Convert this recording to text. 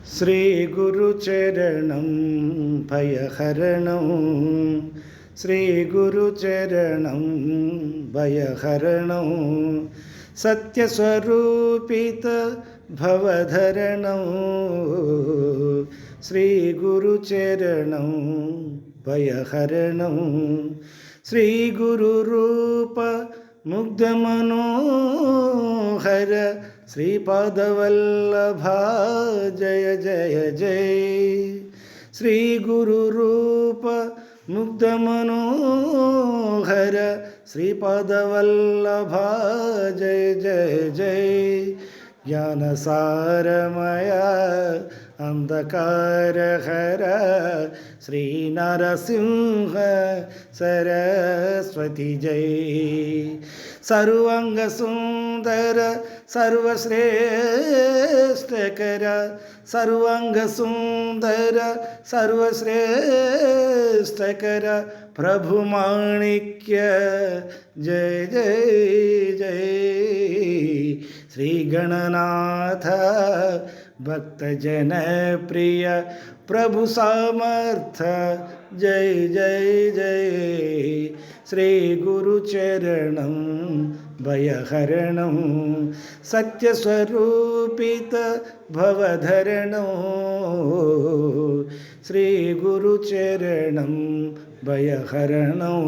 श्रीगुरुचरणं भयहरणं श्रीगुरुचरणं भयहरणं सत्यस्वरूपित भवधरणं श्रीगुरुचरणं भयहरणं श्रीगुरुरूप मुग्धमनोहर श्रीपादवल्लभा जय जय जय श्रीगुरुरूप मुग्धमनोहर श्रीपादवल्लभा जय जय जय ज्ञानसारमय अंधकारहर श्रीनरसिंह सरस्वती जय सर्वांगसुंदर सर्वश्रेष्ठकर सर्वांगसुंदर सर्वश्रेष्ठकर प्रभुमाणिक्य जय जय जय श्रीगणनाथ भक्तजनप्रिय प्रभु समर्थ जय जय जय श्रीगुरुचरणं भयहरणं सत्यस्वरूपित भवधरणं श्रीगुरुचरणं भयहरणं।